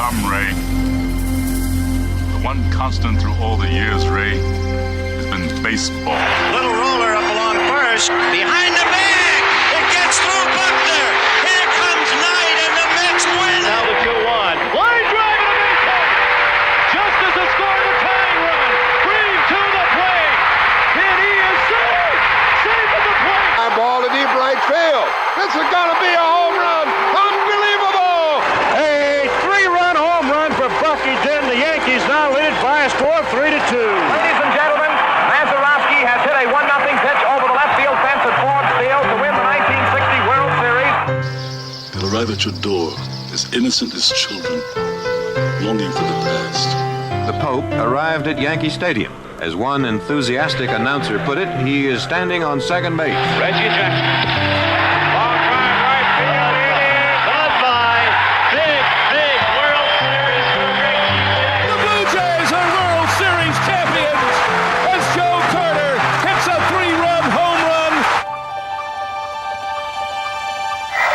I'm Ray. The one constant through all the years, Ray, has been baseball. Little roller up along first. Behind the bag. It gets through Buckner. Here comes Knight, and the Mets win. Now the 2-1. Line drive to Wyche. Just as the score the tying run. Green to the plate. And he is safe. Safe at the plate. High ball to deep right field. This is going to be a home run. Unbelievable. A 3-run home run for Bucky Dent. The Yankees now lead by a score of 3-2. Ladies and gentlemen, Mazeroski has hit a 1-0 pitch over the left field fence at Ford Field to win the 1960 World Series. They'll arrive at your door as innocent as children, longing for the past. The Pope arrived at Yankee Stadium. As one enthusiastic announcer put it, he is standing on second base. Reggie Jackson. Long drive right field. It is goodbye. Big World Series for Reggie Jackson. The Blue Jays are World Series champions as Joe Carter hits a 3-run home run.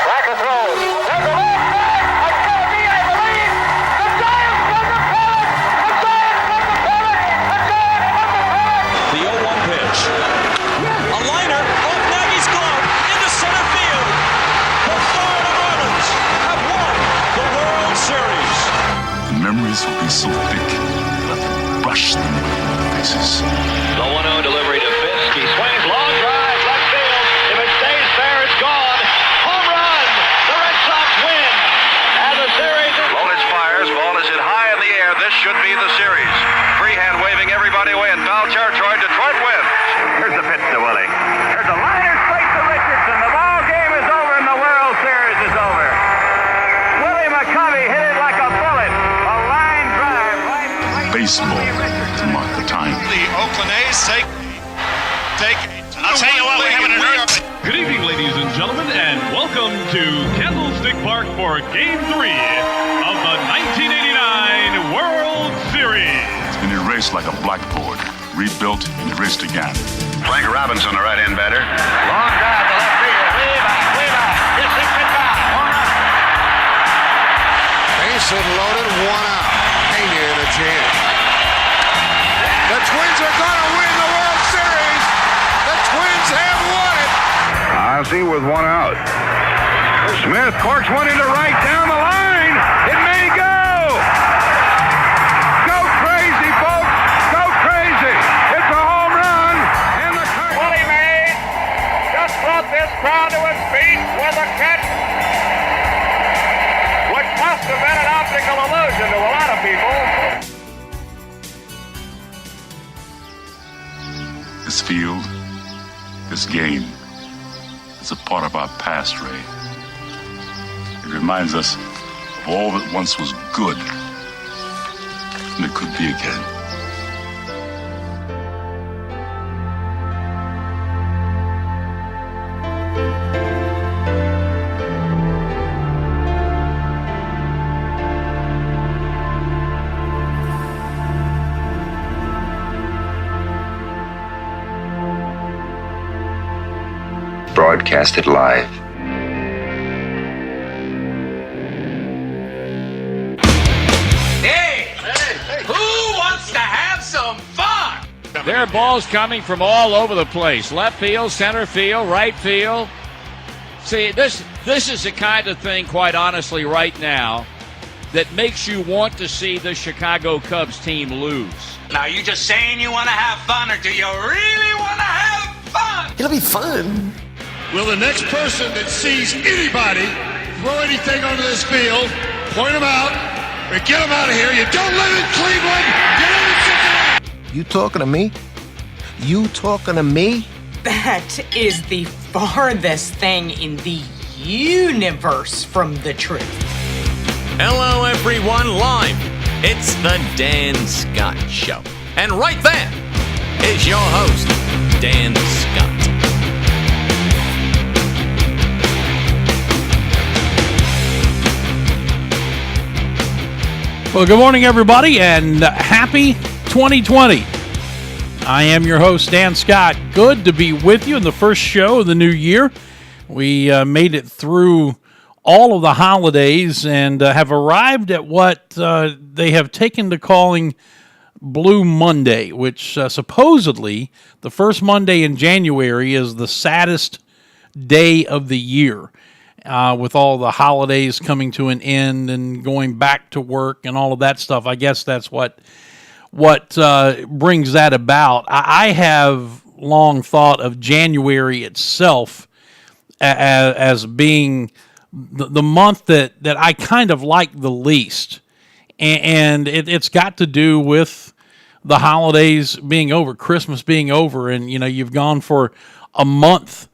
Racker throws. There's a left back. It's going to be, I believe, the Giants from the pennant. The Giants from the pennant. The Giants from the pennant. The 0-1 pitch. A liner off Nagy's glove into center field. The Florida Marlins have won the World Series. The memories will be so thick that I can brush them in their faces. The 1-0 delivery to Fisk. He swings, long drive, left field. If it stays fair, it's gone. Home run. The Red Sox win. And the series is... Lolich fires, ball is hit high in the air. This should be the series. Freehand waving everybody away in foul territory. Detroit wins. Here's the pitch to Willie. Here's a liner straight to Richardson. The ball game is over and the World Series is over. Willie McCovey hit it like a bullet. A line drive right Baseball to mark the time. The Oakland A's take. I'll tell you what, we're having an earth. Good evening, ladies and gentlemen, and welcome to Candlestick Park for Game 3 of the 1989 World Series. It's been erased like a blackboard, rebuilt and erased again. Frank Robinson, the right-hand batter. Long drive to left field. Way back. It's hit goodbye. One run. Base hit loaded, 1 out. Pena in a chance. The Twins are going to win the World Series. The Twins have won it. Ozzie with 1 out. Smith corks one into right down the line. It may go. Go crazy, folks. Go crazy. It's a home run. And the Willie Mays just brought this crowd to its feet with a catch, which must have been an optical illusion to a lot of people. This field, this game, is a part of our past, Ray. It reminds us of all that once was good, and it could be again. Broadcasted live. Who wants to have some fun? There are balls coming from all over the place. Left field, center field, right field. See, this is the kind of thing, quite honestly, right now, that makes you want to see the Chicago Cubs team lose. Now, you just saying you want to have fun, or do you really want to have fun? It'll be fun. Will the next person that sees anybody throw anything onto this field, point them out, or get them out of here? You don't live in Cleveland. You live in Cincinnati. You talking to me? You talking to me? That is the farthest thing in the universe from the truth. Hello, everyone, live. It's the Dan Scott Show. And right there is your host, Dan Scott. Well, good morning, everybody, and happy 2020. I am your host, Dan Scott. Good to be with you in the first show of the new year. We made it through all of the holidays and have arrived at what they have taken to calling Blue Monday, which supposedly the first Monday in January is the saddest day of the year, with all the holidays coming to an end and going back to work and all of that stuff. I guess that's what brings that about. I have long thought of January itself as being the month that I kind of like the least, and it's got to do with the holidays being over, Christmas being over, and you've gone for a month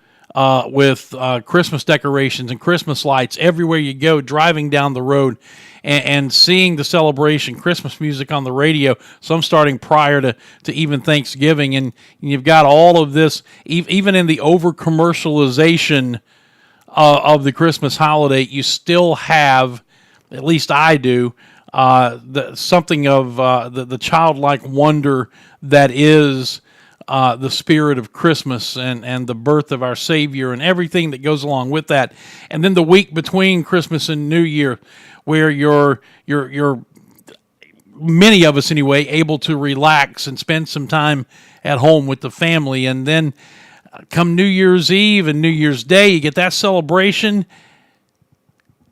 with Christmas decorations and Christmas lights everywhere you go, driving down the road and seeing the celebration, Christmas music on the radio, some starting prior to even Thanksgiving, and you've got all of this, even in the over-commercialization of the Christmas holiday, you still have, at least I do, something of the childlike wonder that is the spirit of Christmas and the birth of our Savior and everything that goes along with that. And then the week between Christmas and New Year, where you're many of us anyway able to relax and spend some time at home with the family. And then come New Year's Eve and New Year's Day, you get that celebration.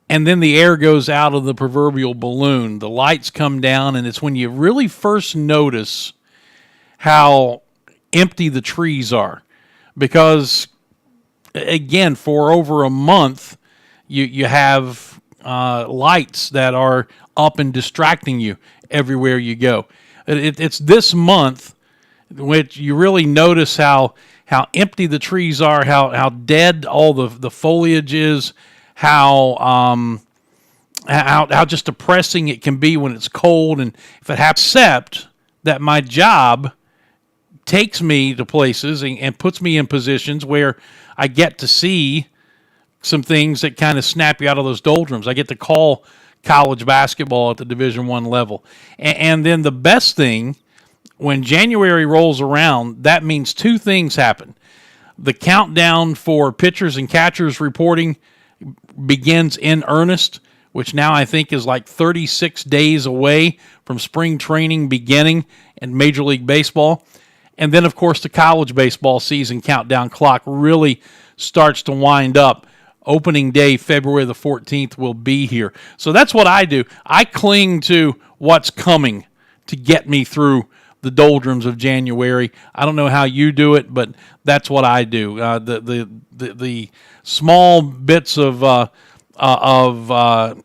And then the air goes out of the proverbial balloon. The lights come down, and it's when you really first notice how empty the trees are. Because, again, for over a month, you have lights that are up and distracting you everywhere you go. It's this month which you really notice how empty the trees are, how dead all the foliage is, how just depressing it can be when it's cold, and if it happens, except that my job takes me to places and puts me in positions where I get to see some things that kind of snap you out of those doldrums. I get to call college basketball at the Division I level. And then the best thing, when January rolls around, that means two things happen. The countdown for pitchers and catchers reporting begins in earnest, which now I think is like 36 days away from spring training beginning in Major League Baseball. And then, of course, the college baseball season countdown clock really starts to wind up. Opening day, February the 14th, will be here. So that's what I do. I cling to what's coming to get me through the doldrums of January. I don't know how you do it, but that's what I do. The small bits of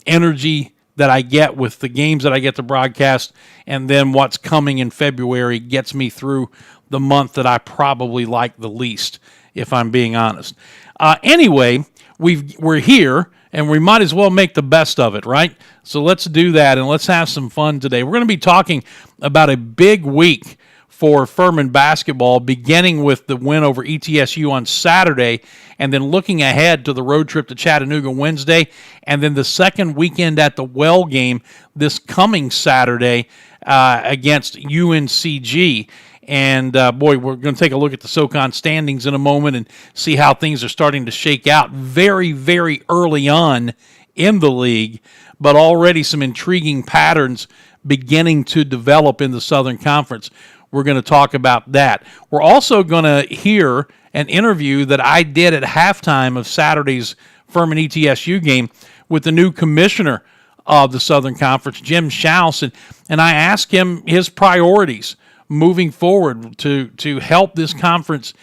energy that I get with the games that I get to broadcast, and then what's coming in February gets me through the month that I probably like the least, if I'm being honest. Anyway, we're here, and we might as well make the best of it, right? So let's do that, and let's have some fun today. We're going to be talking about a big week for Furman basketball, beginning with the win over ETSU on Saturday, and then looking ahead to the road trip to Chattanooga Wednesday, and then the second weekend at the Well game this coming Saturday against UNCG. And, boy, we're going to take a look at the SoCon standings in a moment and see how things are starting to shake out very, very early on in the league, but already some intriguing patterns beginning to develop in the Southern Conference. We're going to talk about that. We're also going to hear an interview that I did at halftime of Saturday's Furman ETSU game with the new commissioner of the Southern Conference, Jim Schaus, and I asked him his priorities moving forward to help this conference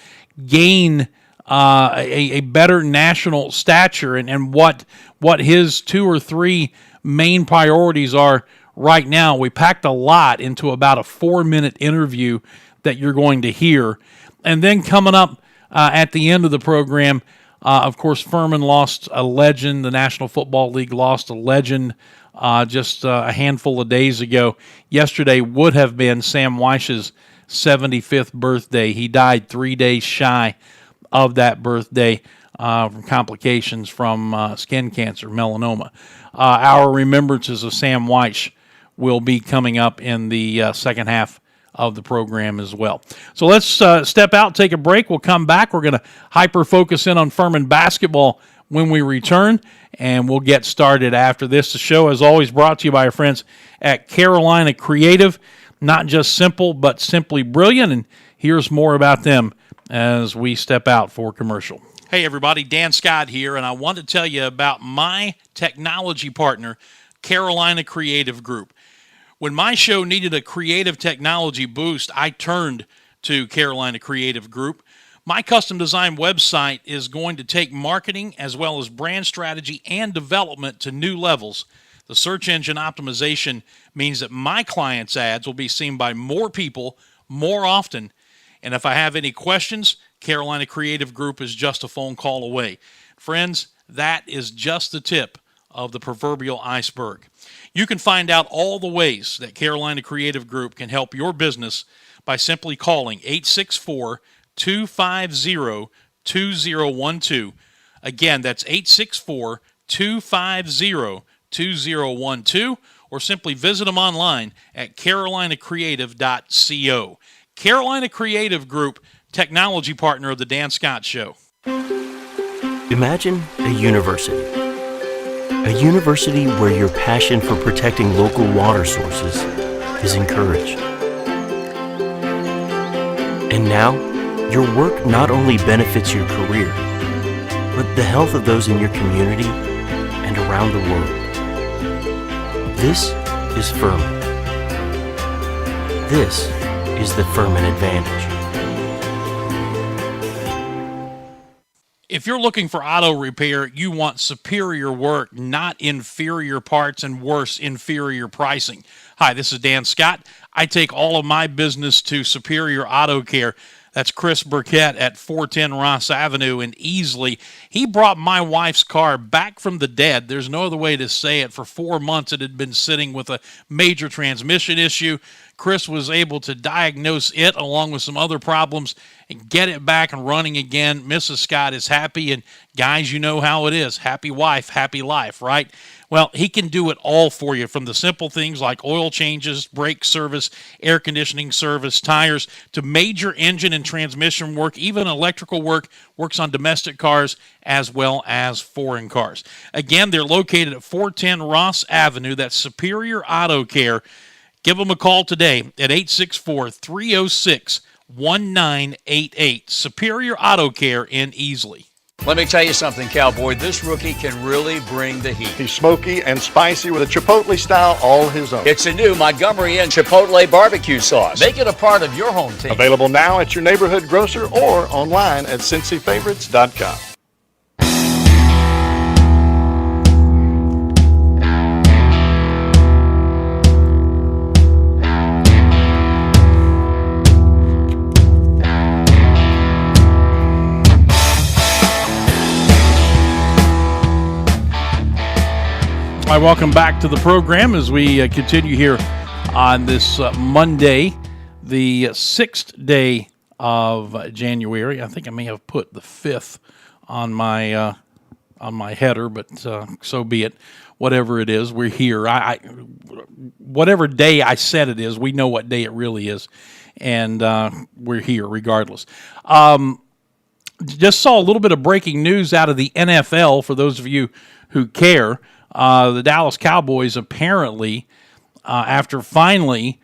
gain a better national stature, and what his two or three main priorities are right now. We packed a lot into about a 4-minute interview that you're going to hear. And then coming up at the end of the program, of course, Furman lost a legend. The National Football League lost a legend just a handful of days ago. Yesterday would have been Sam Wyche's 75th birthday. He died 3 days shy of that birthday from complications from skin cancer, melanoma. Our remembrances of Sam Wyche will be coming up in the second half of the program as well. So let's step out, take a break. We'll come back. We're going to hyper-focus in on Furman basketball when we return, and we'll get started after this. The show, as always, brought to you by our friends at Carolina Creative. Not just simple, but simply brilliant, and here's more about them as we step out for commercial. Hey, everybody, Dan Scott here, and I want to tell you about my technology partner, Carolina Creative Group. When my show needed a creative technology boost, I turned to Carolina Creative Group. My custom design website is going to take marketing as well as brand strategy and development to new levels. The search engine optimization means that my clients' ads will be seen by more people more often. And if I have any questions, Carolina Creative Group is just a phone call away. Friends, that is just the tip of the proverbial iceberg. You can find out all the ways that Carolina Creative Group can help your business by simply calling 864-250-2012. Again, that's 864-250-2012, or simply visit them online at carolinacreative.co. Carolina Creative Group, technology partner of the Dan Scott Show. Imagine a university. A university where your passion for protecting local water sources is encouraged. And now, your work not only benefits your career, but the health of those in your community and around the world. This is Furman. This is the Furman Advantage. If you're looking for auto repair, you want superior work, not inferior parts and worse, inferior pricing. Hi, this is Dan Scott. I take all of my business to Superior Auto Care. That's Chris Burkett at 410 Ross Avenue in Easley. He brought my wife's car back from the dead. There's no other way to say it. For 4 months, it had been sitting with a major transmission issue. Chris was able to diagnose it along with some other problems and get it back and running again. Mrs. Scott is happy, and guys, you know how it is. Happy wife, happy life, right? Well, he can do it all for you, from the simple things like oil changes, brake service, air conditioning service, tires, to major engine and transmission work, even electrical work. Works on domestic cars as well as foreign cars. Again, they're located at 410 Ross Avenue. That's Superior Auto Care. Give them a call today at 864-306-1988. Superior Auto Care in Easley. Let me tell you something, Cowboy. This rookie can really bring the heat. He's smoky and spicy with a Chipotle style all his own. It's a new Montgomery Inn Chipotle barbecue sauce. Make it a part of your home team. Available now at your neighborhood grocer or online at CincyFavorites.com. Hi, welcome back to the program as we continue here on this Monday, the 6th day of January. I think I may have put the 5th on my header, but so be it. Whatever it is, we're here. Whatever day I said it is, we know what day it really is, and we're here regardless. Just saw a little bit of breaking news out of the NFL for those of you who care. The Dallas Cowboys apparently, after finally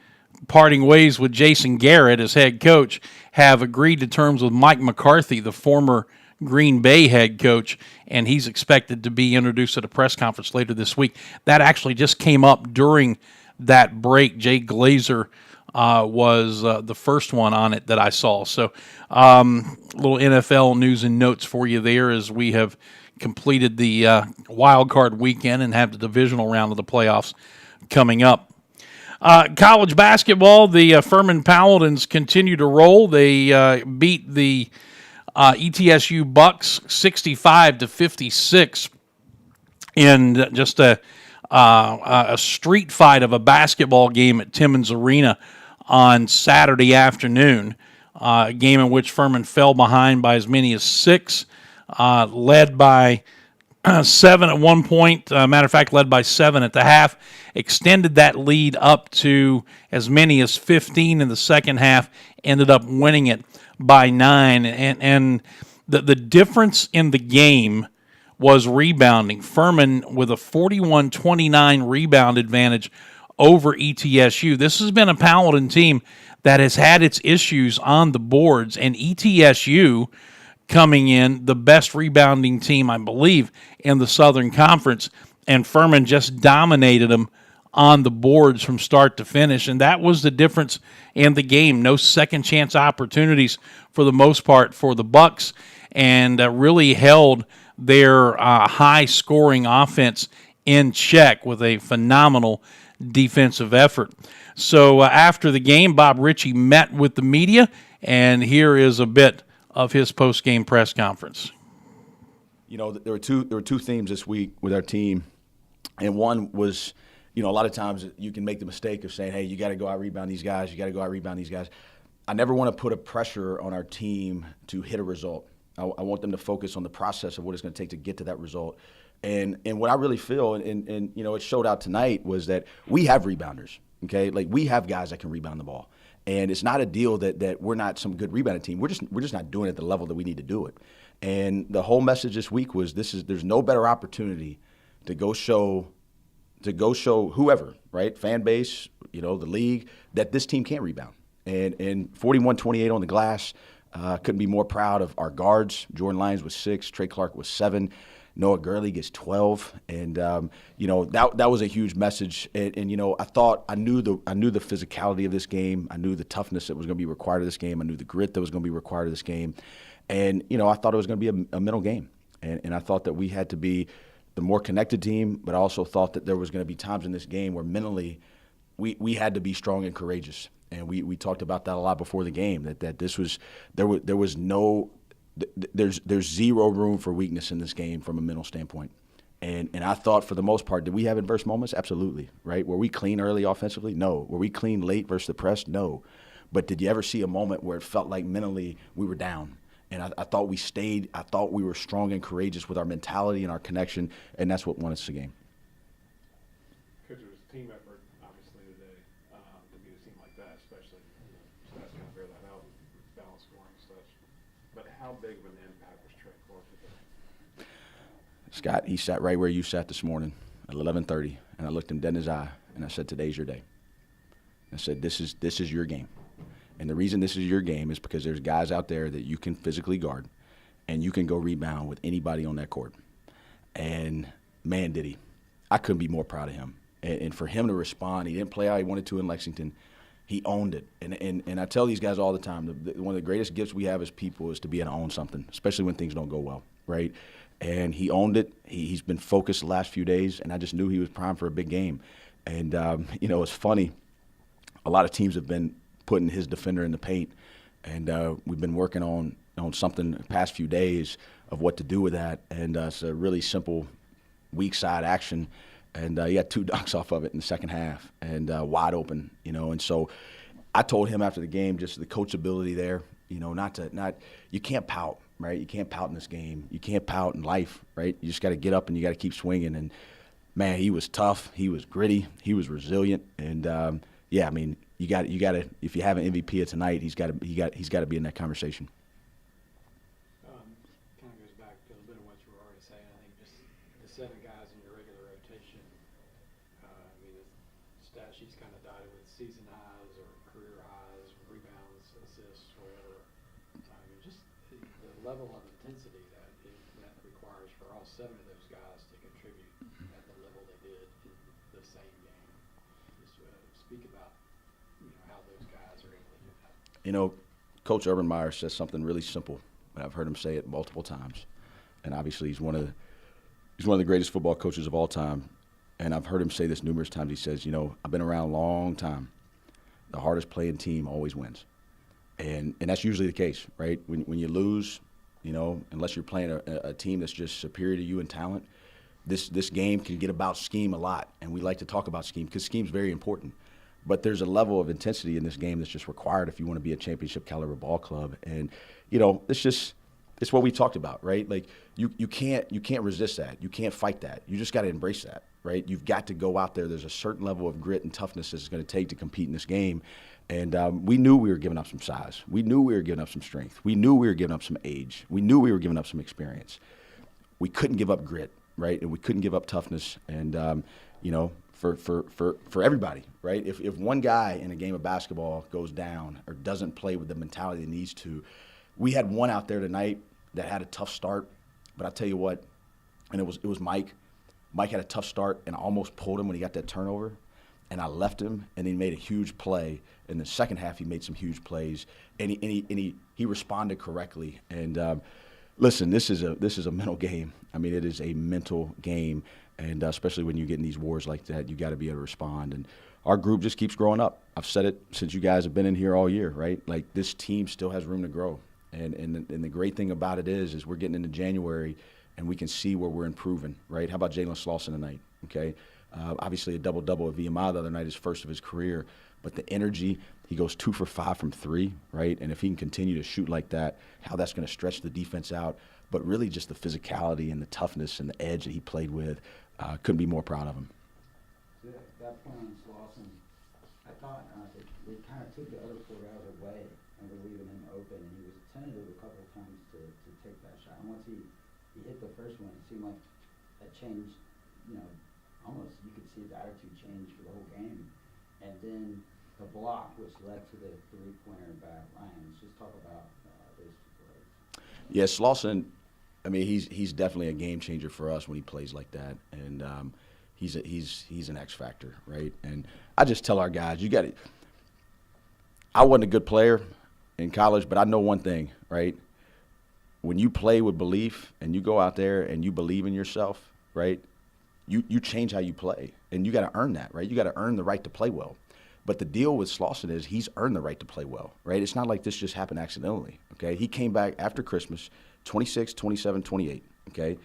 parting ways with Jason Garrett as head coach, have agreed to terms with Mike McCarthy, the former Green Bay head coach, and he's expected to be introduced at a press conference later this week. That actually just came up during that break. Jay Glazer was the first one on it that I saw. So little NFL news and notes for you there as we have completed the wild card weekend and have the divisional round of the playoffs coming up. College basketball, the Furman Paladins continue to roll. They beat the ETSU Bucks 65-56 in just a street fight of a basketball game at Timmons Arena on Saturday afternoon. A game in which Furman fell behind by as many as 6. Led by 7 at one point. Matter of fact, led by 7 at the half. Extended that lead up to as many as 15 in the second half. Ended up winning it by 9. And the difference in the game was rebounding. Furman with a 41-29 rebound advantage over ETSU. This has been a Paladin team that has had its issues on the boards, and ETSU coming in the best rebounding team, I believe, in the Southern Conference, and Furman just dominated them on the boards from start to finish, and that was the difference in the game. No second chance opportunities for the most part for the Bucks, and really held their high scoring offense in check with a phenomenal defensive effort. So after the game, Bob Ritchie met with the media, and here is a bit of his post-game press conference. You know, there were two themes this week with our team, and one was, you know, a lot of times you can make the mistake of saying, hey, you got to go out rebound these guys, you got to go out rebound these guys. I never want to put a pressure on our team to hit a result. I want them to focus on the process of what it's going to take to get to that result. And what I really feel, and you know, it showed out tonight, was that we have rebounders, okay? Like, we have guys that can rebound the ball. And it's not a deal that we're not some good rebounding team. We're just not doing it at the level that we need to do it. And the whole message this week was there's no better opportunity to go show whoever, right, fan base, you know, the league, that this team can't rebound. And 41-28 on the glass, couldn't be more proud of our guards. Jordan Lyons was 6, Trey Clark was 7, Noah Gurley gets 12, and you know, that was a huge message. And you know, I knew the physicality of this game. I knew the toughness that was going to be required of this game. I knew the grit that was going to be required of this game. And you know, I thought it was going to be a middle game, and I thought that we had to be the more connected team. But I also thought that there was going to be times in this game where mentally we had to be strong and courageous. And we talked about that a lot before the game. That this was there's zero room for weakness in this game from a mental standpoint. And I thought, for the most part, did we have adverse moments? Absolutely, right? Were we clean early offensively? No. Were we clean late versus the press? No. But did you ever see a moment where it felt like mentally we were down? And I thought we stayed. I thought we were strong and courageous with our mentality and our connection, and that's what won us the game. Coach, it was a team effort, obviously, today, to beat a team like that, especially. Stats kind of bear that out, balance scoring and such. But how big of an impact was Trey Clark today? Scott, he sat right where you sat this morning at 11:30, and I looked him dead in his eye, and I said, "Today's your day." I said, "This is your game." And the reason this is your game is because there's guys out there that you can physically guard, and you can go rebound with anybody on that court. And, man, did he. I couldn't be more proud of him. And for him to respond, he didn't play how he wanted to in Lexington. He owned it. And I tell these guys all the time, one of the greatest gifts we have as people is to be able to own something, especially when things don't go well, right? And he owned it. He's been focused the last few days, and I just knew he was primed for a big game. And, you know, it's funny. A lot of teams have been putting his defender in the paint, and we've been working on something the past few days of what to do with that. And it's a really simple weak side action, and he got 2 dunks off of it in the second half, and wide open, you know. And so I told him after the game, just the coachability there, you know, you can't pout, right? You can't pout in this game. You can't pout in life, right? You just got to get up and you got to keep swinging. And man, he was tough. He was gritty. He was resilient. And yeah, I mean, you got to. If you have an MVP of tonight, he's got to be in that conversation. Kind of goes back to a little bit of what you were already saying. I think just the 7 guys in your regular rotation. I mean, the stat sheet's kind of dotted with season highs or career highs, rebounds, assists, whatever. I mean, just the level of intensity that requires for all 7 of those guys to contribute at the level they did in the same game. Just speak about how those guys are able to do that. You know, Coach Urban Meyer says something really simple, and I've heard him say it multiple times. And obviously, he's one of the greatest football coaches of all time. And I've heard him say this numerous times. He says, you know, I've been around a long time. The hardest playing team always wins, and that's usually the case, right? When you lose, you know, unless you're playing a team that's just superior to you in talent, this game can get about scheme a lot, and we like to talk about scheme because scheme's very important. But there's a level of intensity in this game that's just required if you want to be a championship caliber ball club. And, you know, it's what we talked about, right? Like you can't resist that. You can't fight that. You just got to embrace that, right? You've got to go out there. There's a certain level of grit and toughness that it's going to take to compete in this game. And we knew we were giving up some size. We knew we were giving up some strength. We knew we were giving up some age. We knew we were giving up some experience. we couldn't give up grit, right? And we couldn't give up toughness. And, for everybody, right? If one guy in a game of basketball goes down or doesn't play with the mentality he needs to, we had one out there tonight that had a tough start. But I tell you what, and it was Mike. Mike had a tough start, and I almost pulled him when he got that turnover. And I left him, and he made a huge play. In the second half, he made some huge plays, and he responded correctly. And listen, this is a mental game. I mean, it is a mental game, and especially when you get in these wars like that, you got to be able to respond. And our group just keeps growing up. I've said it since you guys have been in here all year, right? Like, this team still has room to grow. And the great thing about it is we're getting into January, and we can see where we're improving, right? How about Jalen Slauson tonight? Okay. Obviously, a double-double at VMI the other night, his first of his career. But the energy, he goes 2 for 5 from 3, right? And if he can continue to shoot like that, how that's going to stretch the defense out. But really just the physicality and the toughness and the edge that he played with, couldn't be more proud of him. That point on Slauson, I thought they kind of took the other 4 guys away and were leaving him open. And he was tentative a couple of times to take that shot. And once he hit the first one, it seemed like that changed, almost you could see the attitude change for the whole game. And then the block, which led to the 3-pointer by Ryan. Let's just talk about those 2 plays. Yeah, Slauson, I mean, he's definitely a game changer for us when he plays like that. And he's an X factor, right? And I just tell our guys, you got it. I wasn't a good player in college, but I know one thing, right? When you play with belief and you go out there and you believe in yourself, right? You change how you play, and you got to earn that, right? You got to earn the right to play well. But the deal with Slauson is he's earned the right to play well, right? It's not like this just happened accidentally, okay? He came back after Christmas, 26, 27, 28, okay?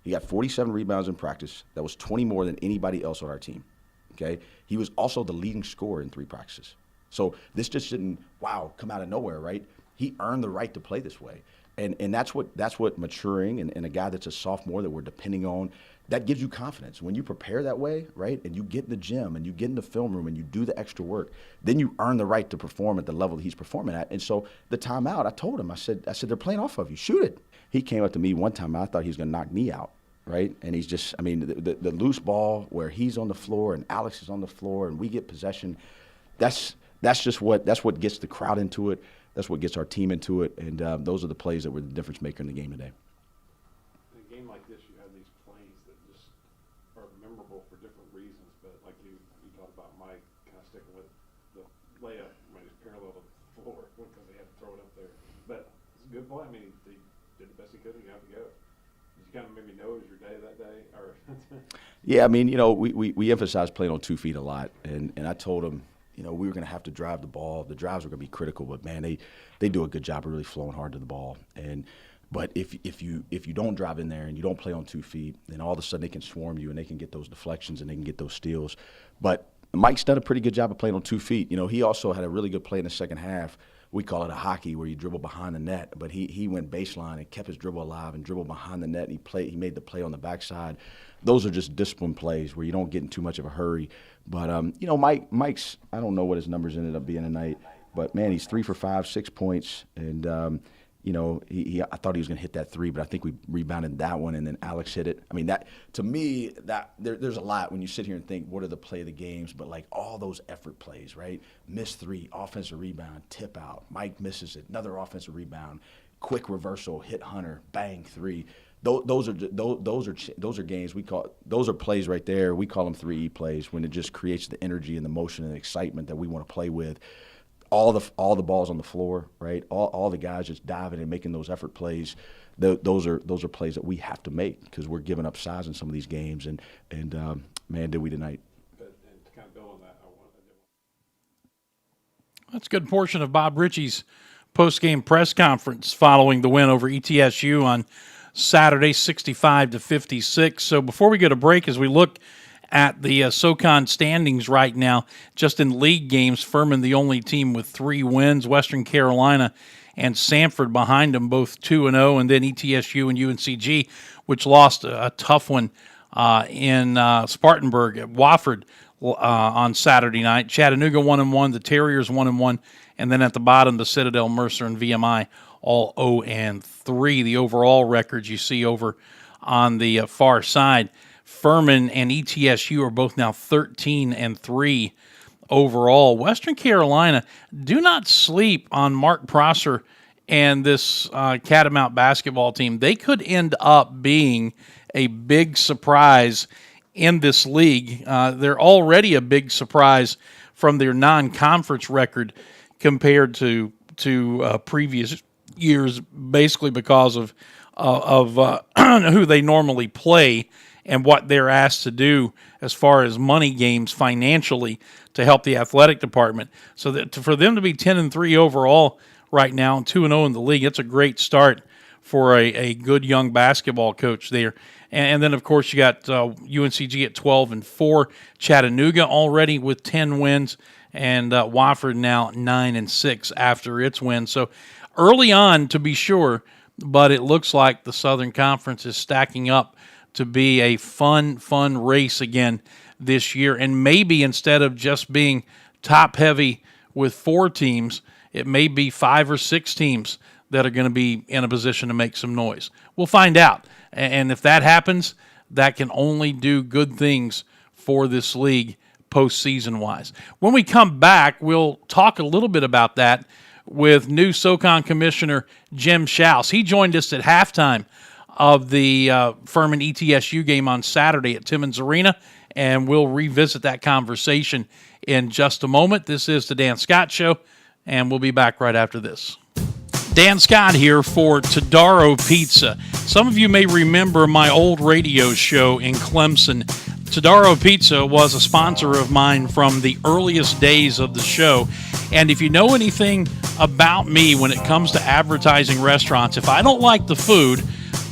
He got 47 rebounds in practice. That was 20 more than anybody else on our team, okay? He was also the leading scorer in 3 practices. So this just didn't, come out of nowhere, right? He earned the right to play this way. And that's what maturing and a guy that's a sophomore that we're depending on, that gives you confidence. When you prepare that way, right, and you get in the gym and you get in the film room and you do the extra work, then you earn the right to perform at the level that he's performing at. And so the timeout, I told him, I said, they're playing off of you. Shoot it. He came up to me one time, I thought he was going to knock me out, right? And he's just, the loose ball where he's on the floor and Alex is on the floor and we get possession, that's what gets the crowd into it. That's what gets our team into it. And those are the plays that were the difference maker in the game today. In a game like this, you have these plays that just are memorable for different reasons. But like you talked about Mike kind of sticking with the layup, it's parallel to the floor because they had to throw it up there. But it's a good play. He did the best he could and you have to go. Did you kind of maybe know it was your day that day? Or Yeah, we emphasize playing on 2 feet a lot. And I told him, we were going to have to drive the ball. The drives were going to be critical, but man, they do a good job of really flowing hard to the ball. But if you don't drive in there and you don't play on 2 feet, then all of a sudden they can swarm you and they can get those deflections and they can get those steals. But Mike's done a pretty good job of playing on 2 feet. He also had a really good play in the second half. We call it a hockey where you dribble behind the net, but he went baseline and kept his dribble alive and dribbled behind the net. And he made the play on the backside. Those are just disciplined plays where you don't get in too much of a hurry. But, Mike's, I don't know what his numbers ended up being tonight, but, man, he's 3 for 5, 6 points. And, I thought he was going to hit that 3, but I think we rebounded that one, and then Alex hit it. That to me, there's a lot when you sit here and think, what are the play of the games? But, like, all those effort plays, right? Missed 3, offensive rebound, tip out. Mike misses it, another offensive rebound, quick reversal, hit Hunter, bang, 3. Those are games those are plays right there. We call them 3E plays when it just creates the energy and the motion and the excitement that we want to play with. All the balls on the floor, right? All the guys just diving and making those effort plays. Those are plays that we have to make because we're giving up size in some of these games. And man, did we tonight. And to kind of build on that, That's a good portion of Bob Ritchie's post-game press conference following the win over ETSU on Saturday, 65-56. So before we go to break, as we look at the SoCon standings right now, just in league games, Furman the only team with 3 wins, Western Carolina and Samford behind them, both 2-0, and then ETSU and UNCG, which lost a tough one in Spartanburg at Wofford on Saturday night. Chattanooga 1-1, the Terriers 1-1, and then at the bottom, the Citadel, Mercer, and VMI all 0-3. The overall records you see over on the far side. Furman and ETSU are both now 13-3 overall. Western Carolina, do not sleep on Mark Prosser and this Catamount basketball team. They could end up being a big surprise in this league. They're already a big surprise from their non-conference record compared to previous years, basically because of who they normally play and what they're asked to do as far as money games financially to help the athletic department. So that for them to be 10-3 overall right now and 2-0 in the league, it's a great start for a good young basketball coach there. And then, of course, you got UNCG at 12-4, Chattanooga already with 10 wins, and Wofford now 9-6 after its win. So early on, to be sure, but it looks like the Southern Conference is stacking up to be a fun race again this year. And maybe instead of just being top-heavy with 4 teams, it may be 5 or 6 teams that are going to be in a position to make some noise. We'll find out. And if that happens, that can only do good things for this league postseason-wise. When we come back, we'll talk a little bit about that with new SoCon Commissioner Jim Schaus. He joined us at halftime of the Furman ETSU game on Saturday at Timmons Arena, and we'll revisit that conversation in just a moment. This is the Dan Scott Show, and we'll be back right after this. Dan Scott here for Todaro Pizza. Some of you may remember my old radio show in Clemson. Todaro Pizza was a sponsor of mine from the earliest days of the show. And if you know anything about me when it comes to advertising restaurants, if I don't like the food,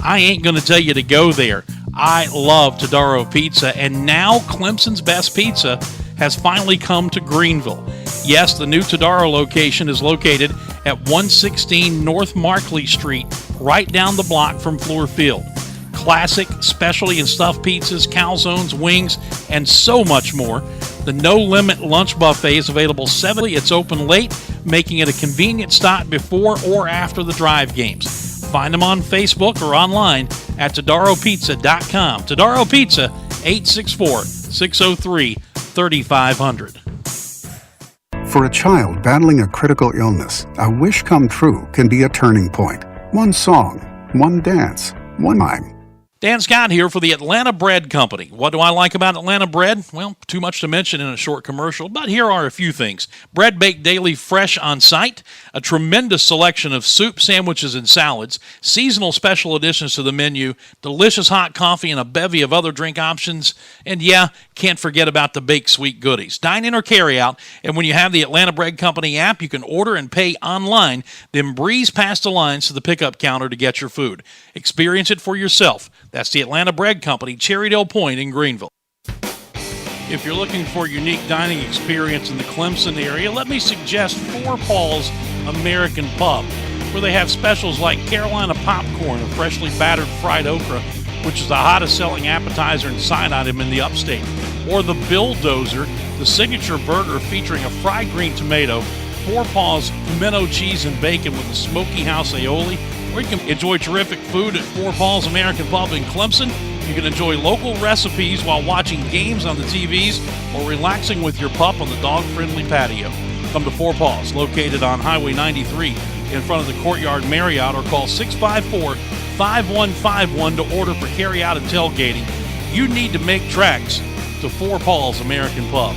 I ain't going to tell you to go there. I love Todaro Pizza, and now Clemson's Best Pizza has finally come to Greenville. Yes, the new Todaro location is located at 116 North Markley Street, right down the block from Fluor Field. Classic, specialty and stuffed pizzas, calzones, wings, and so much more. The No Limit Lunch Buffet is available 7. It's open late, making it a convenient stop before or after the drive games. Find them on Facebook or online at TodaroPizza.com. Todaro Pizza, 864-603-3500. For a child battling a critical illness, a wish come true can be a turning point. One song, one dance, one mime. Dan Scott here for the Atlanta Bread Company. What do I like about Atlanta Bread? Well, too much to mention in a short commercial, but here are a few things. Bread baked daily fresh on site, a tremendous selection of soup, sandwiches, and salads, seasonal special additions to the menu, delicious hot coffee, and a bevy of other drink options. And yeah, can't forget about the baked sweet goodies. Dine in or carry out, and when you have the Atlanta Bread Company app, you can order and pay online, then breeze past the lines to the pickup counter to get your food. Experience it for yourself. That's the Atlanta Bread Company, Cherrydale Point in Greenville. If you're looking for a unique dining experience in the Clemson area, let me suggest Four Paws American Pub, where they have specials like Carolina popcorn and freshly battered fried okra, which is the hottest selling appetizer and side item in the upstate, or the Bulldozer, the signature burger featuring a fried green tomato, Four Paws pimento cheese and bacon with a smoky house aioli. Or you can enjoy terrific food at Four Paws American Pub in Clemson. You can enjoy local recipes while watching games on the TVs or relaxing with your pup on the dog-friendly patio. Come to Four Paws, located on Highway 93 in front of the Courtyard Marriott, or call 654-5151 to order for carry-out and tailgating. You need to make tracks to Four Paws American Pub.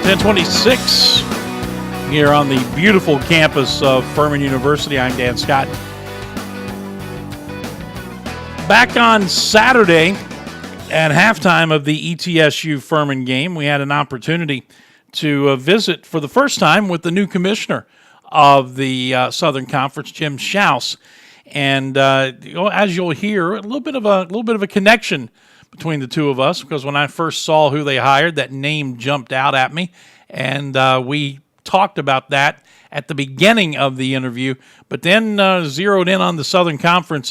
.26 here on the beautiful campus of Furman University. I'm Dan Scott. Back on Saturday at halftime of the ETSU Furman game, we had an opportunity to visit for the first time with the new commissioner of the Southern Conference, Jim Schaus. And as you'll hear, a little bit of a connection between the two of us, because when I first saw who they hired, that name jumped out at me, and we talked about that at the beginning of the interview, but then zeroed in on the Southern Conference,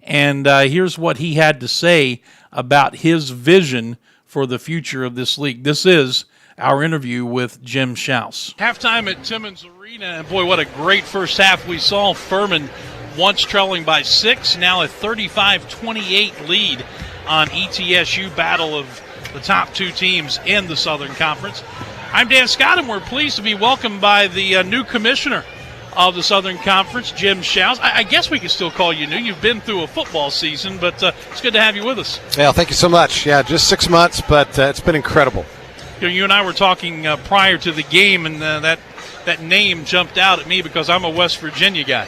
And here's what he had to say about his vision for the future of this league. This is our interview with Jim Schaus. Halftime at Timmons Arena, and boy, what a great first half we saw. Furman once trailing by 6, now a 35-28 lead on ETSU, battle of the top two teams in the Southern Conference. I'm Dan Scott, and we're pleased to be welcomed by the new commissioner of the Southern Conference, Jim Schaus. I guess we can still call you new. You've been through a football season, but it's good to have you with us. Yeah, thank you so much. Yeah, just 6 months, but it's been incredible. You and I were talking prior to the game, and that name jumped out at me because I'm a West Virginia guy.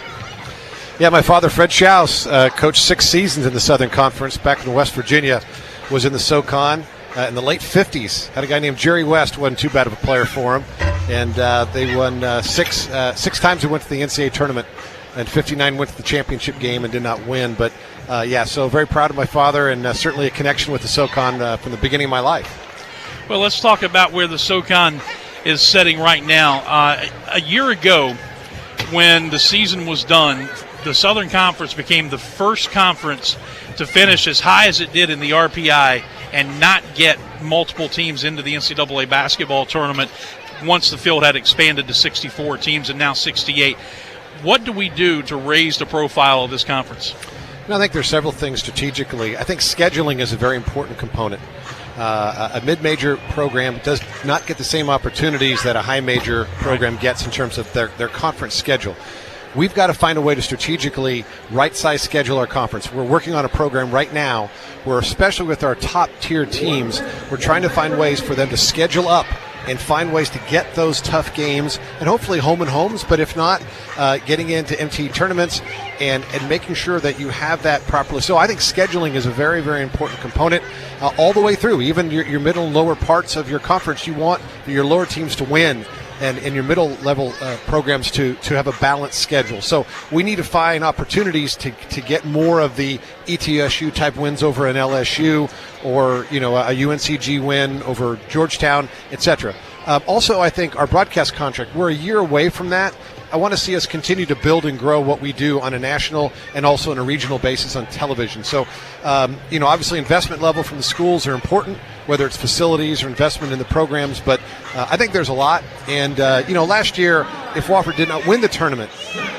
Yeah, my father, Fred Schaus, coached 6 seasons in the Southern Conference back in West Virginia, was in the SoCon in the late 50s. Had a guy named Jerry West, wasn't too bad of a player for him. And they won six times. They went to the NCAA tournament, and 59 went to the championship game and did not win. But, so very proud of my father, and certainly a connection with the SoCon from the beginning of my life. Well, let's talk about where the SoCon is setting right now. A year ago, when the season was done, the Southern Conference became the first conference to finish as high as it did in the RPI and not get multiple teams into the NCAA basketball tournament once the field had expanded to 64 teams and now 68. What do we do to raise the profile of this conference? I think there's several things strategically. I think scheduling is a very important component. A mid-major program does not get the same opportunities that a high-major program gets in terms of their conference schedule. We've got to find a way to strategically right-size schedule our conference. We're working on a program right now where, especially with our top-tier teams, we're trying to find ways for them to schedule up and find ways to get those tough games, and hopefully home and homes, but if not, getting into MT tournaments and making sure that you have that properly. So I think scheduling is a very, very important component all the way through. Even your middle and lower parts of your conference, you want your lower teams to win, and your middle level programs to have a balanced schedule. So we need to find opportunities to get more of the ETSU type wins over an LSU, or a UNCG win over Georgetown, etc. Also, I think our broadcast contract, we're a year away from that. I want to see us continue to build and grow what we do on a national and also on a regional basis on television. So, obviously investment level from the schools are important, whether it's facilities or investment in the programs, but I think there's a lot. And, last year, if Wofford did not win the tournament,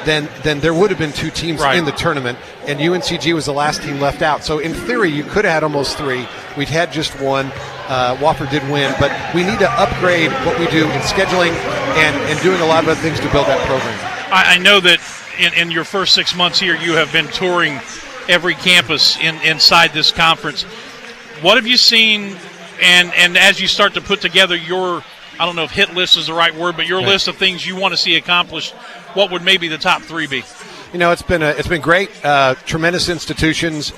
then there would have been 2 teams in the tournament, and UNCG was the last team left out. So in theory, you could have had almost 3. We'd had just 1. Wofford did win, but we need to upgrade what we do in scheduling and doing a lot of other things to build that program. I know that in your first 6 months here, you have been touring every campus inside this conference. What have you seen, and as you start to put together your, I don't know if hit list is the right word, but your list of things you want to see accomplished, what would maybe the top 3 be? It's been great. Tremendous institutions,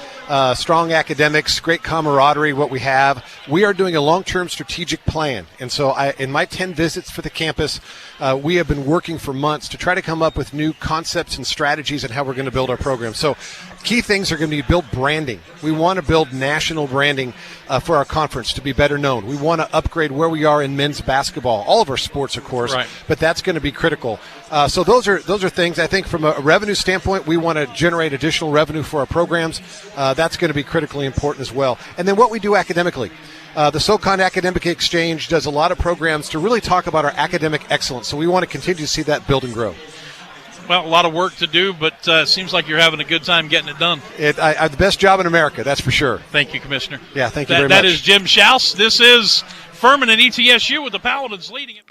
strong academics, great camaraderie. What we have, we are doing a long-term strategic plan, and so in my 10 visits for the campus, we have been working for months to try to come up with new concepts and strategies and how we're going to build our program. So, key things are going to be build branding. We want to build national branding for our conference to be better known. We want to upgrade where we are in men's basketball, all of our sports, of course, but that's going to be critical. So those are things. I think from a revenue standpoint, we want to generate additional revenue for our programs. That's going to be critically important as well. And then what we do academically. The SoCon Academic Exchange does a lot of programs to really talk about our academic excellence. So we want to continue to see that build and grow. Well, a lot of work to do, but it seems like you're having a good time getting it done. I have the best job in America, that's for sure. Thank you, Commissioner. Yeah, thank you very much. That is Jim Schaus. This is Furman and ETSU with the Paladins leading it.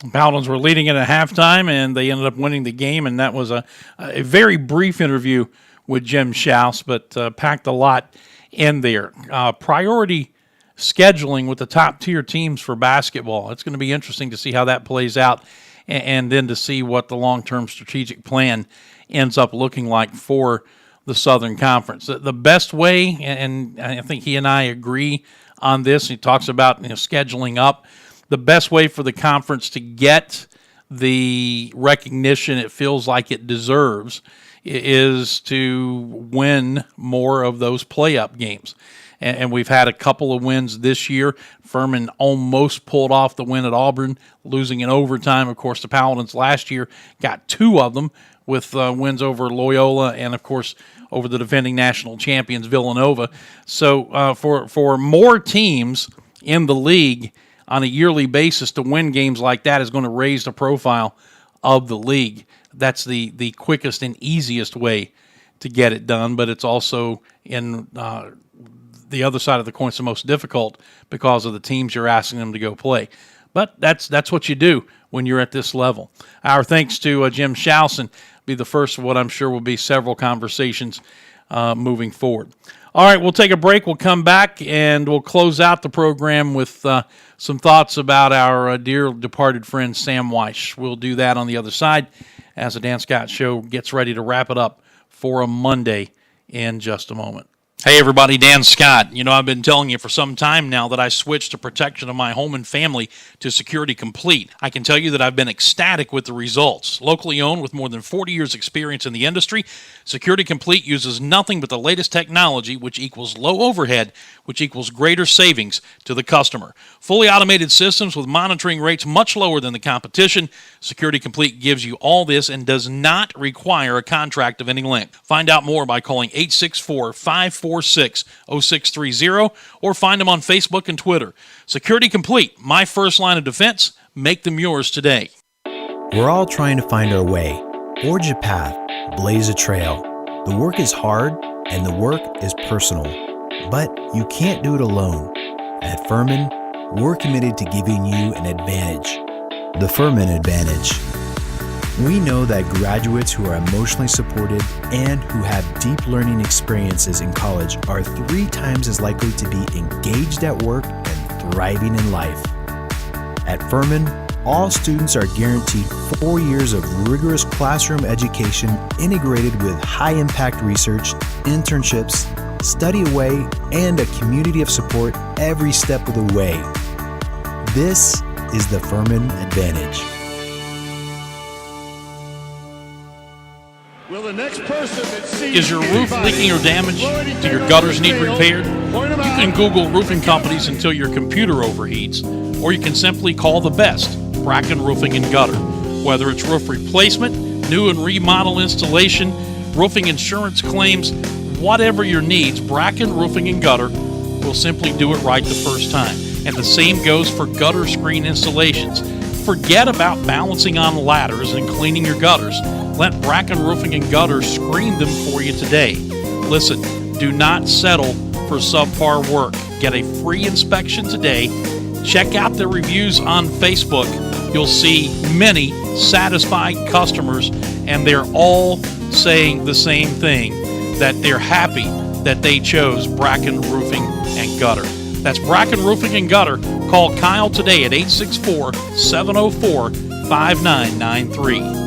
The Paladins were leading it at halftime, and they ended up winning the game, and that was a very brief interview with Jim Schaus, but packed a lot in there. Priority scheduling with the top-tier teams for basketball. It's going to be interesting to see how that plays out, and then to see what the long-term strategic plan ends up looking like for the Southern Conference. The best way, and I think he and I agree on this, he talks about scheduling up, the best way for the conference to get the recognition it feels like it deserves is to win more of those play-up games. And we've had a couple of wins this year. Furman almost pulled off the win at Auburn, losing in overtime. Of course, the Paladins last year got 2 of them with wins over Loyola and, of course, over the defending national champions Villanova. So for more teams in the league on a yearly basis to win games like that is going to raise the profile of the league. That's the quickest and easiest way to get it done, but it's also in the other side of the coin, it's the most difficult because of the teams you're asking them to go play. But that's what you do when you're at this level. Our thanks to Jim Schaus, and be the first of what I'm sure will be several conversations moving forward. All right, we'll take a break. We'll come back, and we'll close out the program with some thoughts about our dear departed friend Sam Wyche. We'll do that on the other side as the Dan Scott Show gets ready to wrap it up for a Monday in just a moment. Hey everybody, Dan Scott. I've been telling you for some time now that I switched to protection of my home and family to Security Complete. I can tell you that I've been ecstatic with the results. Locally owned with more than 40 years experience in the industry, Security Complete uses nothing but the latest technology, which equals low overhead, which equals greater savings to the customer. Fully automated systems with monitoring rates much lower than the competition. Security Complete gives you all this and does not require a contract of any length. Find out more by calling 864-546-0630 or find them on Facebook and Twitter. Security Complete, my first line of defense. Make them yours today. We're all trying to find our way, forge a path, blaze a trail. The work is hard and the work is personal, but you can't do it alone. At Furman, we're committed to giving you an advantage, the Furman Advantage. We know that graduates who are emotionally supported and who have deep learning experiences in college are 3 times as likely to be engaged at work and thriving in life. At Furman, all students are guaranteed 4 years of rigorous classroom education integrated with high-impact research, internships, study away, and a community of support every step of the way. This is the Furman Advantage. Will the next person that sees Is your roof leaking or damaged? Do your gutters need repaired? You can Google roofing companies until your computer overheats, or you can simply call the best, Bracken Roofing and Gutter. Whether it's roof replacement, new and remodel installation, roofing insurance claims, whatever your needs, Bracken Roofing and Gutter will simply do it right the first time. And the same goes for gutter screen installations. Forget about balancing on ladders and cleaning your gutters. Let Bracken Roofing and Gutter screen them for you today. Listen, do not settle for subpar work. Get a free inspection today. Check out the reviews on Facebook. You'll see many satisfied customers, and they're all saying the same thing, that they're happy that they chose Bracken Roofing and Gutter. That's Bracken Roofing and Gutter. Call Kyle today at 864-704-5993.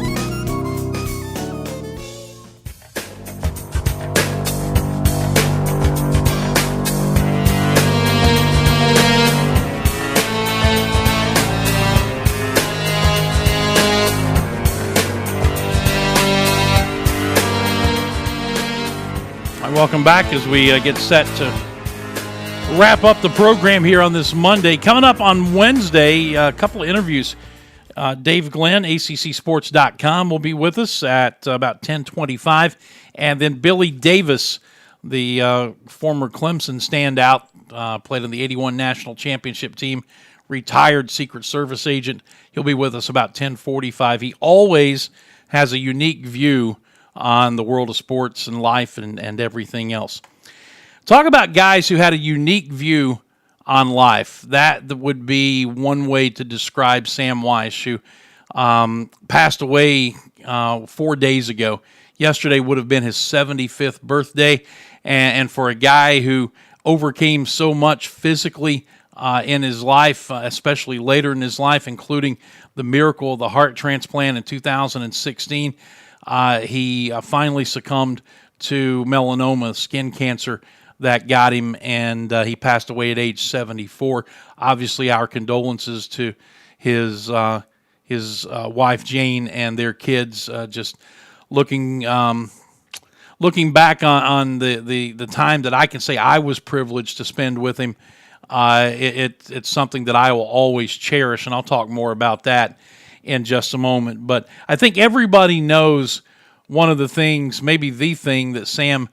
Welcome back as we get set to wrap up the program here on this Monday. Coming up on Wednesday, a couple of interviews. Dave Glenn, ACCSports.com, will be with us at about 10:25. And then Billy Davis, the former Clemson standout, played on the 81 National Championship team, retired Secret Service agent. He'll be with us about 10:45. He always has a unique view on the world of sports and life and everything else. Talk about guys who had a unique view on life. That would be one way to describe Sam Wyche, who passed away 4 days ago. Yesterday would have been his 75th birthday, and for a guy who overcame so much physically in his life, especially later in his life, including the miracle of the heart transplant in 2016, he finally succumbed to melanoma, skin cancer that got him, and he passed away at age 74. Obviously, our condolences to his wife Jane and their kids. Just looking back on the time that I can say I was privileged to spend with him, it's something that I will always cherish, and I'll talk more about that in just a moment. But I think everybody knows one of the things, maybe the thing that Sam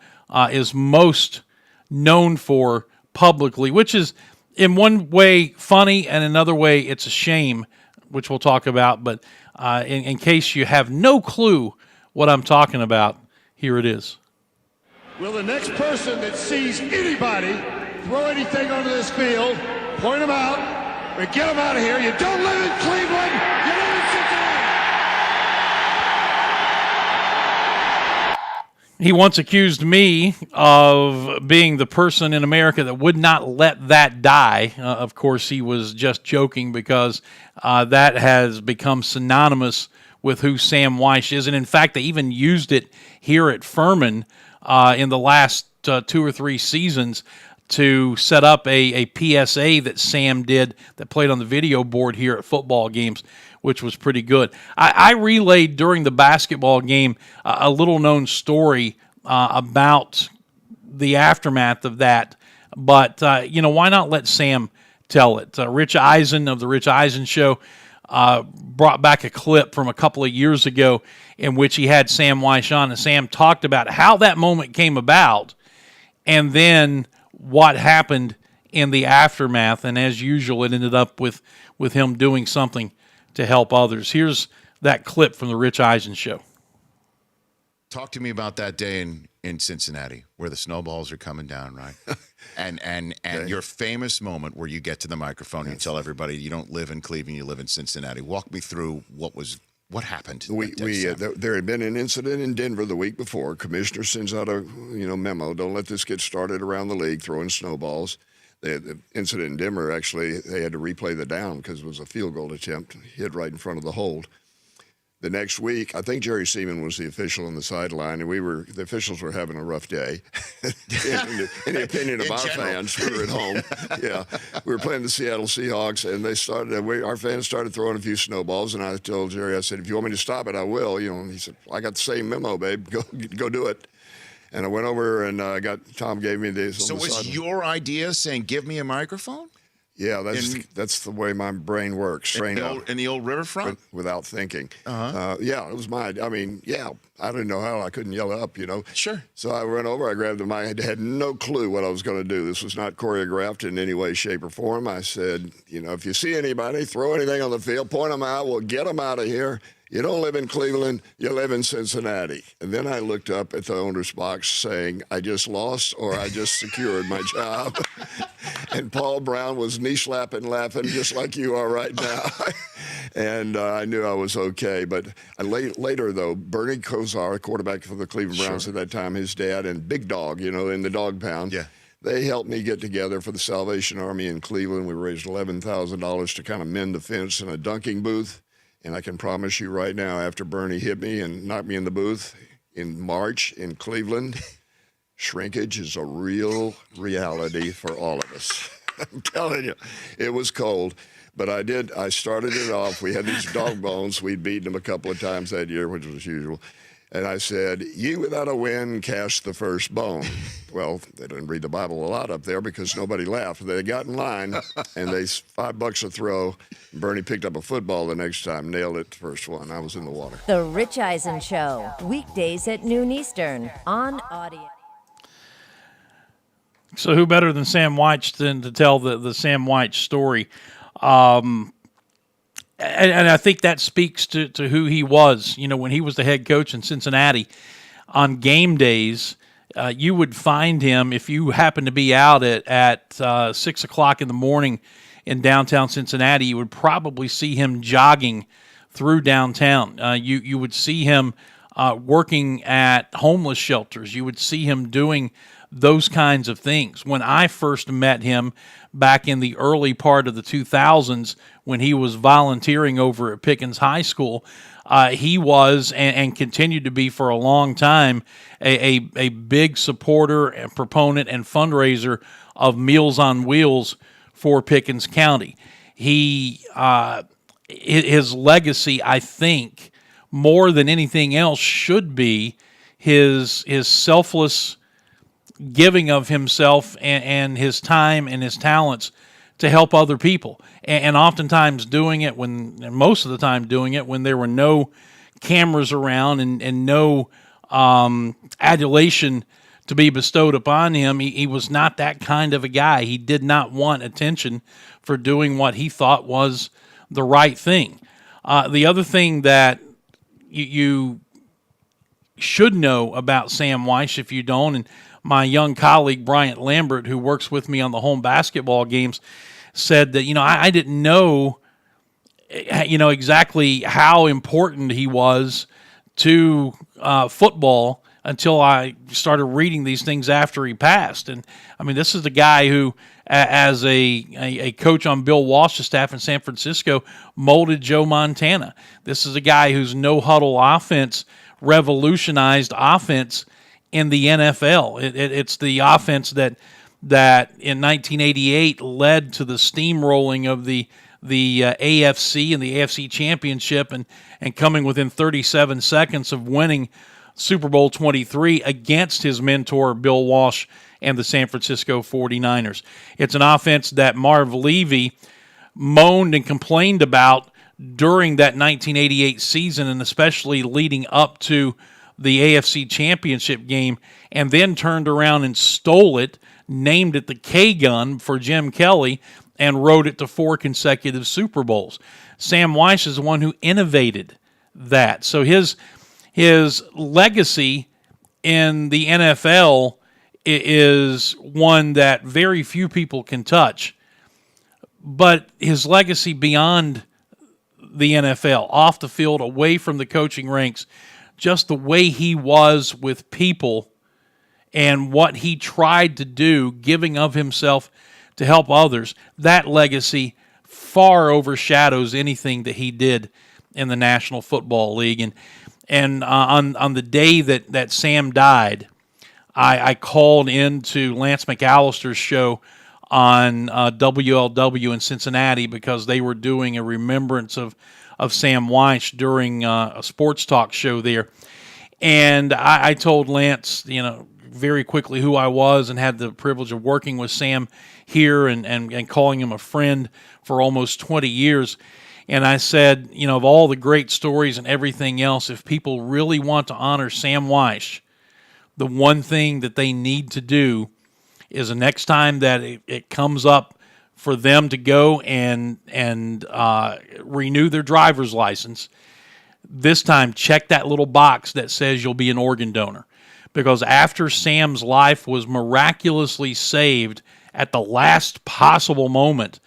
is most known for publicly, which is in one way funny and another way it's a shame, which we'll talk about. But in case you have no clue what I'm talking about, here it is. Will the next person that sees anybody throw anything onto this field, point them out, or get them out of here? You don't live in Cleveland, you live in Cincinnati. He once accused me of being the person in America that would not let that die. Of course, he was just joking because that has become synonymous with who Sam Wyche is. And in fact, they even used it here at Furman in the last 2 or 3 seasons to set up a PSA that Sam did that played on the video board here at football games, which was pretty good. I relayed during the basketball game a little-known story about the aftermath of that, but, why not let Sam tell it? Rich Eisen of The Rich Eisen Show brought back a clip from a couple of years ago in which he had Sam Wyche on, and Sam talked about how that moment came about and then what happened in the aftermath. And as usual, it ended up with him doing something to help others. Here's that clip from the Rich Eisen Show. Talk to me about that day in Cincinnati where the snowballs are coming down, right? and your famous moment where you get to the microphone and you tell everybody you don't live in Cleveland, you live in Cincinnati. Walk me through what happened. There had been an incident in Denver the week before. Commissioner sends out a memo. Don't let this get started around the league, throwing snowballs. The incident in Denver, actually, they had to replay the down because it was a field goal attempt, hit right in front of the hold. The next week, I think Jerry Seaman was the official on the sideline, and the officials were having a rough day. in the opinion of our fans, we were at home. Yeah, we were playing the Seattle Seahawks, and our fans started throwing a few snowballs. And I told Jerry, I said, "If you want me to stop it, I will." And he said, "I got the same memo, babe. Go do it." And I went over and Tom gave me this. So was your idea saying, "Give me a microphone"? Yeah, that's the way my brain works. In the old riverfront? Without thinking. Uh-huh. Yeah, it was mine. I didn't know how. I couldn't yell up, Sure. So I went over, I grabbed the mic. I had no clue what I was going to do. This was not choreographed in any way, shape, or form. I said, if you see anybody, throw anything on the field, point them out, we'll get them out of here. You don't live in Cleveland, you live in Cincinnati. And then I looked up at the owner's box saying, I just lost or I just secured my job. And Paul Brown was knee-slapping, laughing just like you are right now. And I knew I was okay. But later, though, Bernie Kosar, quarterback for the Cleveland Browns at that time, his dad, and Big Dog, in the dog pound. Yeah. They helped me get together for the Salvation Army in Cleveland. We raised $11,000 to kind of mend the fence in a dunking booth. And I can promise you right now, after Bernie hit me and knocked me in the booth in March in Cleveland, shrinkage is a real reality for all of us. I'm telling you, it was cold. But I started it off. We had these dog bones. We'd beaten them a couple of times that year, which was usual. And I said, "You without a win cast the first bone." Well, they didn't read the Bible a lot up there because nobody laughed. They got in line, and they $5 a throw. Bernie picked up a football the next time, nailed it the first one. I was in the water. The Rich Eisen Show, weekdays at noon Eastern on Audio. So who better than Sam Wyche than to tell the Sam Wyche story? And I think that speaks to who he was. When he was the head coach in Cincinnati, on game days, you would find him, if you happened to be out at 6 o'clock in the morning in downtown Cincinnati, you would probably see him jogging through downtown. You would see him working at homeless shelters. You would see him doing those kinds of things. When I first met him back in the early part of the 2000s, when he was volunteering over at Pickens High School, he was and continued to be for a long time a big supporter and proponent and fundraiser of Meals on Wheels for Pickens County. His legacy, I think, more than anything else, should be his selfless giving of himself and his time and his talents to help other people. And oftentimes doing it most of the time doing it when there were no cameras around and no adulation to be bestowed upon him. He was not that kind of a guy. He did not want attention for doing what he thought was the right thing. The other thing that you should know about Sam Wyche, if you don't, and my young colleague Bryant Lambert, who works with me on the home basketball games, said that, I didn't know, exactly how important he was to football until I started reading these things after he passed. And I mean, this is the guy who, as a coach on Bill Walsh's staff in San Francisco, molded Joe Montana. This is a guy whose no-huddle offense revolutionized offense in the NFL. It's the offense that in 1988 led to the steamrolling of the AFC and the AFC Championship and coming within 37 seconds of winning Super Bowl 23 against his mentor, Bill Walsh, and the San Francisco 49ers. It's an offense that Marv Levy moaned and complained about during that 1988 season, and especially leading up to the AFC Championship game, and then turned around and stole it, named it the K-Gun for Jim Kelly, and rode it to 4 consecutive Super Bowls. Sam Wyche is the one who innovated that. So his legacy in the NFL is one that very few people can touch. But his legacy beyond the NFL, off the field, away from the coaching ranks, just the way he was with people and what he tried to do, giving of himself to help others, that legacy far overshadows anything that he did in the National Football League. And on the day that Sam died, I called into Lance McAllister's show on WLW in Cincinnati because they were doing a remembrance of Sam Wyche during a sports talk show there. And I told Lance, very quickly who I was and had the privilege of working with Sam here and calling him a friend for almost 20 years. And I said, of all the great stories and everything else, if people really want to honor Sam Wyche, the one thing that they need to do is the next time that it comes up for them to go and renew their driver's license, this time check that little box that says you'll be an organ donor. Because after Sam's life was miraculously saved at the last possible moment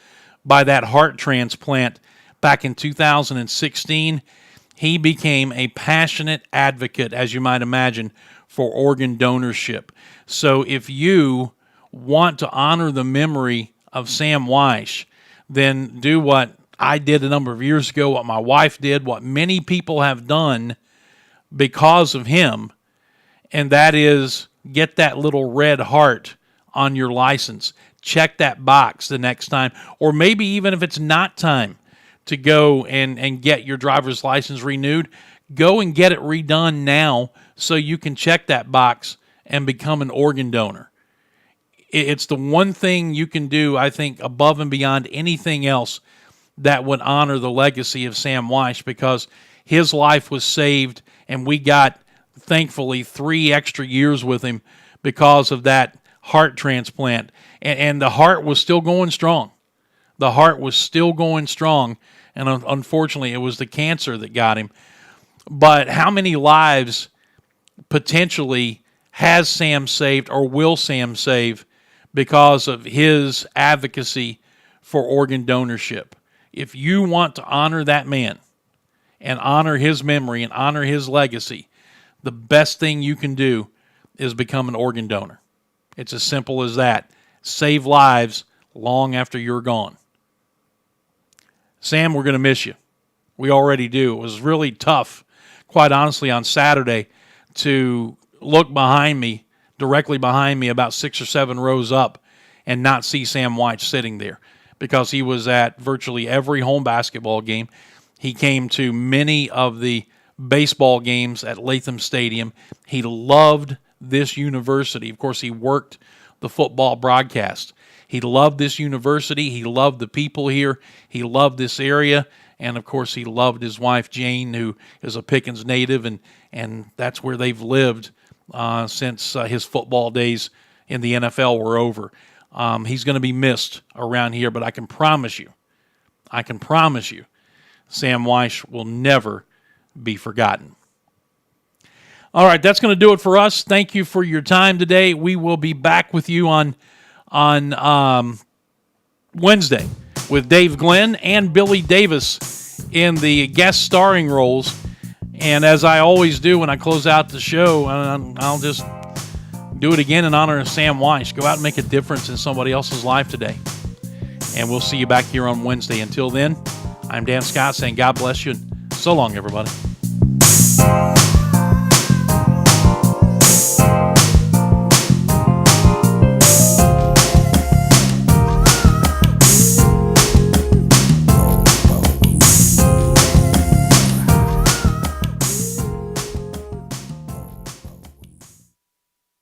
by that heart transplant back in 2016, he became a passionate advocate, as you might imagine, for organ donorship. So if you want to honor the memory of Sam Wyche, then do what I did a number of years ago, what my wife did, what many people have done because of him, and that is get that little red heart on your license. Check that box the next time, or maybe even if it's not time to go and get your driver's license renewed, go and get it redone now so you can check that box and become an organ donor. It's the one thing you can do, I think, above and beyond anything else that would honor the legacy of Sam Wyche, because his life was saved and we got, thankfully, 3 extra years with him because of that heart transplant. And the heart was still going strong. The heart was still going strong, and unfortunately it was the cancer that got him. But how many lives potentially has Sam saved or will Sam save because of his advocacy for organ donorship? If you want to honor that man and honor his memory and honor his legacy, the best thing you can do is become an organ donor. It's as simple as that. Save lives long after you're gone. Sam, we're going to miss you. We already do. It was really tough, quite honestly, on Saturday to look behind me, directly behind me, about 6 or 7 rows up, and not see Sam Wyche sitting there, because he was at virtually every home basketball game. He came to many of the baseball games at Latham Stadium. He loved this university. Of course, he worked the football broadcast. He loved this university. He loved the people here. He loved this area. And, of course, he loved his wife, Jane, who is a Pickens native, and that's where they've lived since his football days in the NFL were over. He's going to be missed around here, but I can promise you, Sam Wyche will never be forgotten. All right, that's going to do it for us. Thank you for your time today. We will be back with you on Wednesday with Dave Glenn and Billy Davis in the guest starring roles. And as I always do when I close out the show, I'll just do it again in honor of Sam Wyche. Go out and make a difference in somebody else's life today. And we'll see you back here on Wednesday. Until then, I'm Dan Scott saying God bless you, and so long, everybody.